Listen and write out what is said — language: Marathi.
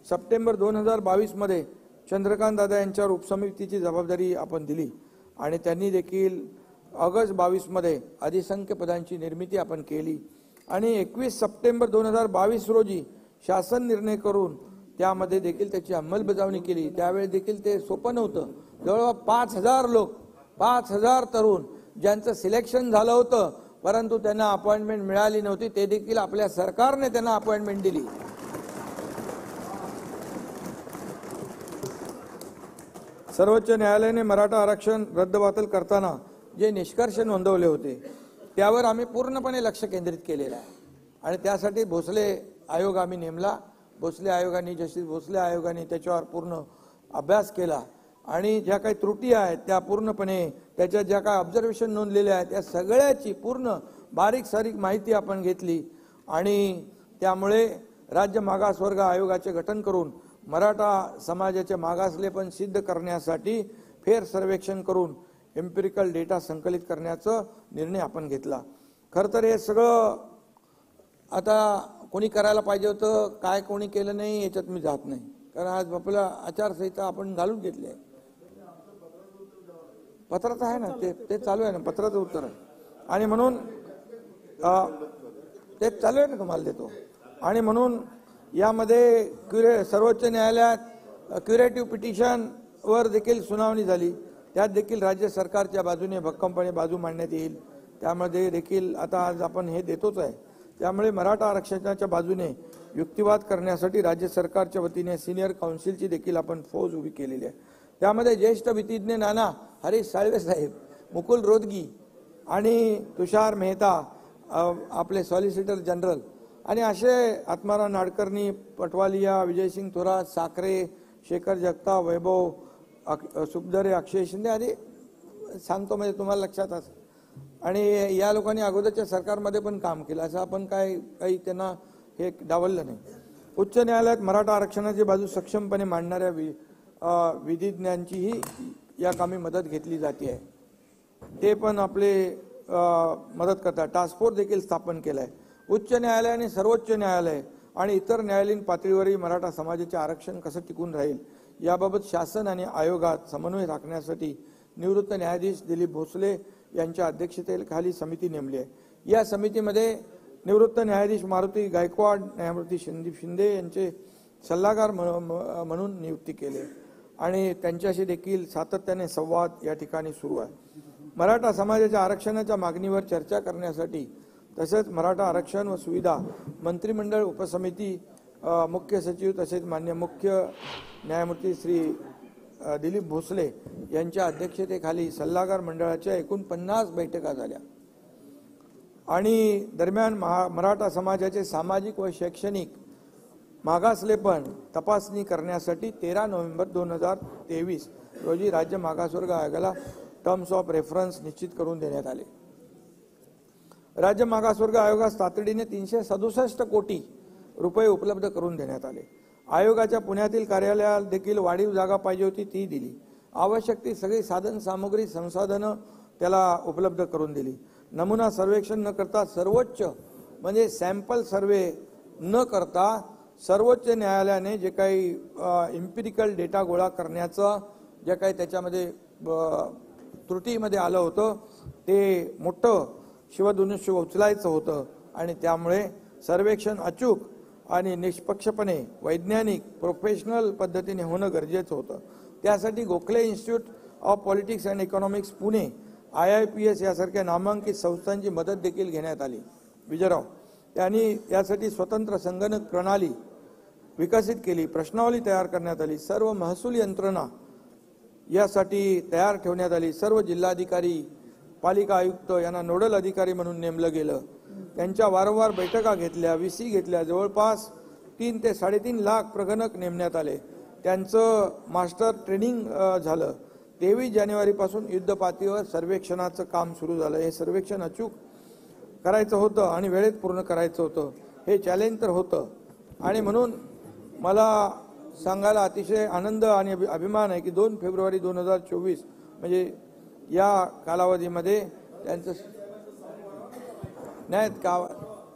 सप्टेंबर 2022 मध्ये चंद्रकांत दादा यांच्यावर उपसमितीची जबाबदारी आपण दिली आणि त्यांनी देखील ऑगस्ट 22 मध्ये अधिसंख्य पदांची निर्मिती आपण केली आणि 21 सप्टेंबर 2022 रोजी शासन निर्णय करून त्यामध्ये देखील त्याची अंमलबजावणी केली। त्यावेळी देखील ते सोपं नव्हतं। जवळपास 5000 लोक, 5000 तरुण ज्यांचं सिलेक्शन झालं होतं परंतु त्यांना अपॉइंटमेंट मिळाली नव्हती, ते देखील आपल्या सरकारने त्यांना अपॉइंटमेंट दिली। सर्वोच्च न्यायालयाने मराठा आरक्षण रद्दबातल करताना जे निष्कर्ष नोंदवले होते त्यावर आम्ही पूर्णपणे लक्ष केंद्रित केलेलं आहे आणि त्यासाठी भोसले आयोग आम्ही नेमला। भोसले आयोगाने, जस्टिस भोसले आयोगाने त्याच्यावर पूर्ण अभ्यास केला आणि ज्या काही त्रुटी आहेत त्या पूर्णपणे, त्याच्या ज्या काही ऑब्झर्वेशन नोंदलेले आहेत त्या सगळ्याची पूर्ण बारीक सारीक माहिती आपण घेतली आणि त्यामुळे राज्य मागासवर्ग आयोगाचे गठन करून मराठा समाजाचे मागासलेपण सिद्ध करण्यासाठी फेर सर्वेक्षण करून एम्पिरिकल डेटा संकलित करण्याचा निर्णय आपण घेतला। खरं तर हे सगळं आता कोणी करायला पाहिजे होतं, काय कोणी केलं नाही याच्यात मी जात नाही, कारण आज आपला आचारसंहिता आपण घालून घेतली आहे। पत्राचं आहे ना, ते चालू आहे ना, पत्राचं उत्तर आहे आणि म्हणून ते चालू आहे ना, तुम्हाला देतो। आणि म्हणून यामध्ये सर्वोच्च न्यायालयात क्युरेटिव्ह पिटिशन वर देखील सुनावणी झाली, त्यात देखील राज्य सरकारच्या बाजूने भक्कमपणे बाजू मांडण्यात येईल। त्यामध्ये देखील आता आज आपण हे देतोच आहे। त्यामुळे मराठा आरक्षणाच्या बाजूने युक्तिवाद करण्यासाठी राज्य सरकारच्या वतीने सिनियर काउन्सिलची देखील आपण फौज उभी केलेली आहे। त्यामध्ये ज्येष्ठ विधिज्ञ नाना हरीश साळवे साहेब, मुकुल रोदगी आणि तुषार मेहता आपले सॉलिसिटर जनरल आणि असे आत्माराम नाडकर्णी, पटवालिया, विजयसिंग थोरात, साखरे, शेखर जगताप, वैभव सुखदरे, अक्षय शिंदे आदी सांगतो म्हणजे तुम्हाला लक्षात असेल। आणि या लोकांनी अगोदरच्या सरकारमध्ये पण काम केलं, असं आपण काही त्यांना हे डावललं नाही। उच्च न्यायालयात मराठा आरक्षणाची बाजू सक्षमपणे मांडणाऱ्या विधिज्ञांचीही या कामी मदत घेतली जाते आहे, ते पण आपले मदत करतात। टास्क फोर्स देखील स्थापन केला आहे। उच्च न्यायालयाने सर्वोच्च न्यायालय आणि इतर न्यायालयीन पातळीवरही मराठा समाजाचे आरक्षण कसं टिकून राहील याबाबत शासन आणि आयोगात समन्वय राखण्यासाठी निवृत्त न्यायाधीश दिलीप भोसले यांच्या अध्यक्षतेखाली समिती नेमली आहे। या समितीमध्ये निवृत्त न्यायाधीश मारुती गायकवाड, न्यायमूर्ती संदीप शिंदे यांचे सल्लागार म्हणून नियुक्ती केली आणि त्यांच्याशी देखील सातत्याने संवाद या ठिकाणी सुरू आहे। मराठा समाजाच्या आरक्षणाच्या मागणीवर चर्चा करण्यासाठी तसेच मराठा आरक्षण व सुविधा मंत्रिमंडळ उपसमिती, मुख्य सचिव तसेच मान्य मुख्य न्यायमूर्ती श्री दिलीप भोसले यांच्या अध्यक्षतेखाली सल्लागार मंडळाच्या एकूण 50 बैठका झाल्या आणि दरम्यान मराठा समाजाचे सामाजिक व शैक्षणिक मागासलेपण तपासणी करण्यासाठी 13 नोव्हेंबर 2023 रोजी राज्य मागासवर्ग आयोगाला टर्म्स ऑफ रेफरन्स निश्चित करून देण्यात आले। राज्य मागासवर्ग आयोगास तातडीने 367 कोटी रुपये उपलब्ध करून देण्यात आले। आयोगाच्या पुण्यातील कार्यालयात देखील वाढीव जागा पाहिजे होती, ती दिली। आवश्यक ती सगळी साधन सामग्री, संसाधनं त्याला उपलब्ध करून दिली। नमुना सर्वेक्षण न करता सर्वोच्च म्हणजे सॅम्पल सर्वे न करता सर्वोच्च न्यायालयाने जे काही एम्पिरिकल डेटा गोळा करण्याचं जे काही त्याच्यामध्ये त्रुटीमध्ये आलं होतं ते मोठं शिवधनुष्य उचलायचं होतं आणि त्यामुळे सर्वेक्षण अचूक आणि निष्पक्षपणे वैज्ञानिक प्रोफेशनल पद्धतीने होणं गरजेचं होतं। त्यासाठी Gokhale institute of politics and economics Pune, IIPS यासारख्या नामांकित संस्थांची मदत देखील घेण्यात आली। विजयराव यांनी यासाठी स्वतंत्र संगणक प्रणाली विकसित केली, प्रश्नावली तयार करण्यात आली, सर्व महसूल यंत्रणा यासाठी तयार ठेवण्यात आली। सर्व जिल्हाधिकारी, पालिका आयुक्त यांना नोडल अधिकारी म्हणून नेमलं गेलं। त्यांच्या वारंवार बैठका घेतल्या, VC घेतल्या। जवळपास 3 ते 3.5 लाख प्रगणक नेमण्यात आले। त्यांचं मास्टर ट्रेनिंग झालं। 23 जानेवारीपासून युद्धपातळीवर सर्वेक्षणाचं काम सुरू झालं। हे सर्वेक्षण अचूक करायचं होतं आणि वेळेत पूर्ण करायचं होतं, हे चॅलेंज तर होतं आणि म्हणून मला सांगायला अतिशय आनंद आणि अभिमान आहे की 2 फेब्रुवारी 2024 म्हणजे या कालावधीमध्ये त्यांचं न्याय